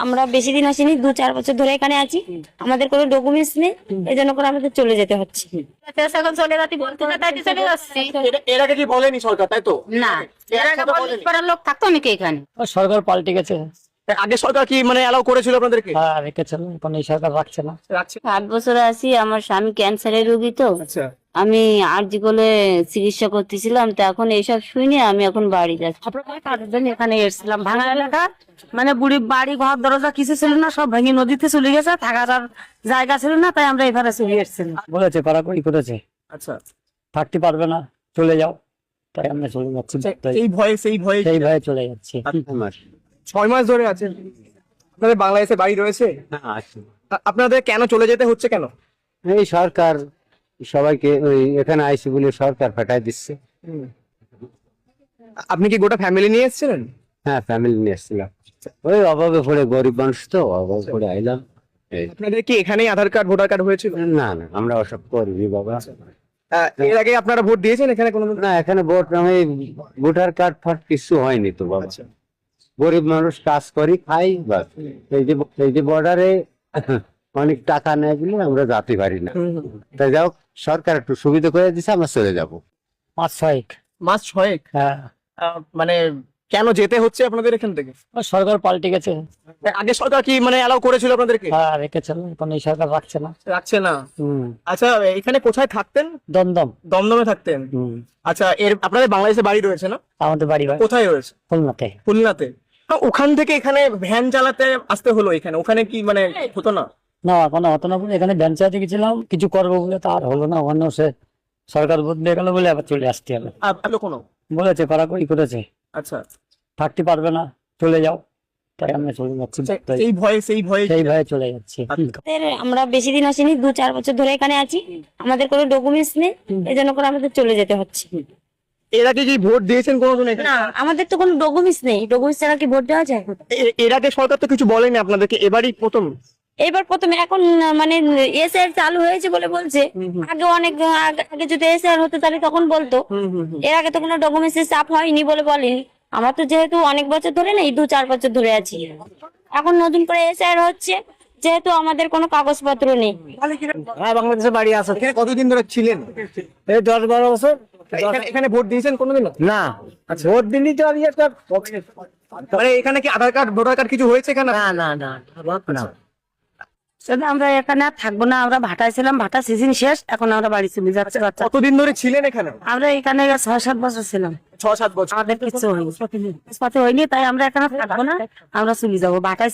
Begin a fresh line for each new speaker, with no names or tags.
আমরা বেশি দিন আসিনি, 2-4 বছর ধরে এখানে আছি। আমাদের কোনো ডকুমেন্টস নেই, এই জন্য করে আমাদের চলে যেতে হচ্ছে।
এখন চলে যাচ্ছি বলতে না, তাই চলে যাচ্ছি।
এর আগে কি বলেনি সরকার, তাই তো?
না, এর আগে পাড়ার লোক থাকতো নাকি এখানে?
সরকার পাল্টে গেছে।
আগে সরকার কি মানে অ্যালাউ করেছিল আপনাদেরকে?
হ্যাঁ, রেখেছিল, এখন এই সরকার রাখছে না।
রাখছে।
8 বছরে আছি। আমার স্বামী ক্যান্সারের রোগী, তো
আচ্ছা,
আমি আরজিকলে চিকিৎসা করতেছিলাম। তো এখন এইসব শুনে আমি এখন বাড়ি যাচ্ছি।
এখানে এসেছিলাম, ভাঙা এলাকা, মানে বুড়ি বাড়ি ঘর দরজা কিছু ছিল না, সব ভেঙে নদীতে চলে গেছে, থাকার আর জায়গা ছিল না, তাই আমরা এখানে চলে এসেছিলাম।
বলেছে কড়াকড়ি করেছে,
আচ্ছা।
থাকতে পারবে না, চলে যাও, তাই আমরা চলে যাচ্ছি।
এই ভয়ে সেই ভয়ে
সেই ভয়ে চলে যাচ্ছি।
6 মাস ধরে আছেন। আপনাদের বাংলাদেশে বাড়ি রয়েছে? আপনাদের কেন চলে যেতে হচ্ছে কেন?
এই সরকার সবাইকে ওই এখানে আইসি বলে সরকার পাঠায় দিচ্ছে।
আপনি কি গোটা ফ্যামিলি নিয়ে এসেছিলেন?
হ্যাঁ, ফ্যামিলি নিয়ে এসেছিলাম। ওই অভাবে পড়ে, গরিব মানুষ তো, অভাবে পড়ে আইলাম। এই।
আপনাদের কি এখানেই আধার কার্ড ভোটার কার্ড হয়েছিল?
না না, আমরা ওসব করিনি বাবা।
এর আগে আপনারা ভোট দিয়েছেন এখানে কোনো?
না, এখানে ভোট আমি ভোটার কার্ড ফাট কিছু হয়নি তো বাবা। গরিব মানুষ কাজ করি, খাই, বাস। এই যে বর্ডারে অনেক টাকা নেয় বলে আমরা যেতে পারি না। তাই যাও, সরকার একটু সুবিধা করে দিছে, আমরা চলে যাবো।
5-6।
মাস 6?
হ্যাঁ,
মানে কেন যেতে হচ্ছে আপনাদের এখান থেকে?
সরকার পাল্টে গেছে।
আগে সরকার কি মানে অ্যালাউ করেছিল আপনাদেরকে?
হ্যাঁ, রেখেছিল, এখন এই সরকার রাখছে না।
রাখছে না। আচ্ছা, এখানে কোথায় থাকতেন?
দমদম।
দমদমে থাকতেন। আচ্ছা, আপনাদের বাংলাদেশে বাড়ি রয়েছে না?
আমাদের বাড়ি
কোথায় রয়েছে?
খুলনাতে।
খুলনাতে। ওখান থেকে এখানে ভ্যান চালাতে আসতে হলো এখানে, ওখানে কি মানে হতো না?
না, এখন হতো না বলে এখানে ভ্যান চালাতে গেছিলাম, কিছু করবো বলে, তার হলো না। অন্য সে সরকার বদলে গেল বলে আবার চলে আসতে হবে।
কোনো
বলেছে কড়াকড়ি করেছে,
আচ্ছা,
থাকতে পারবে না, চলে যাও, তাই আমরা চলে যাচ্ছি।
সেই ভয়ে
সেই ভয়ে চলে যাচ্ছি।
আমরা বেশি দিন আসিনি, 2-4 বছর ধরে এখানে আছি। আমাদের কোনো ডকুমেন্টস নেই, এই জন্য করে আমাদের চলে যেতে হচ্ছে।
এর আগে কি ভোট দিয়েছেন কোনোদিন এখানে?
না, আমাদের তো কোনো ডকুমেন্টস নেই। ডকুমেন্টস ছাড়া কি ভোট দেওয়া যায়?
এর আগে সরকার তো কিছু বলেনি আপনাদেরকে, এবারই প্রথম?
এইবার প্রথমে। এখন মানে এসআর চালু হয়েছে বলে বলছে। আগে অনেক আগে যদি এসআর হতো তাহলে তখন বলতো। এর আগে তো কোনো ডকুমেন্টস চাপ হয়নি বলে বলেনি। আমরা তো যেহেতু অনেক বছর ধরে নেই, 2-4 বছর ধরে আছি। এখন নতুন করে এসআর হচ্ছে, যেহেতু আমাদের কোনো কাগজপত্র নেই।
হ্যাঁ, বাংলাদেশে বাড়ি আছে।
এখানে কতদিন ধরে ছিলেন?
এই 10-12 বছর।
এখানে ভোট দিয়েছেন কোনোদিন?
না, ভোট দিনই তো আমি একটা।
মানে এখানে কি আধার কার্ড ভোটার কার্ড কিছু হয়েছে এখানে?
না না না না।
সেটা আমরা এখানে আর থাকবো না, আমরা ভাটায় ছিলাম, ভাটা সিজন শেষ, এখন আমরা বাড়ি চলে যাচ্ছি। বাচ্চা
কতদিন ধরে ছিলেন এখানে?
আমরা এখানে 6-7 বছর ছিলাম।
6-7 বছর।
আমাদের কিছু হয়নি, হয়নি, তাই আমরা এখানে থাকবো না, আমরা চলে যাবো ভাটায়।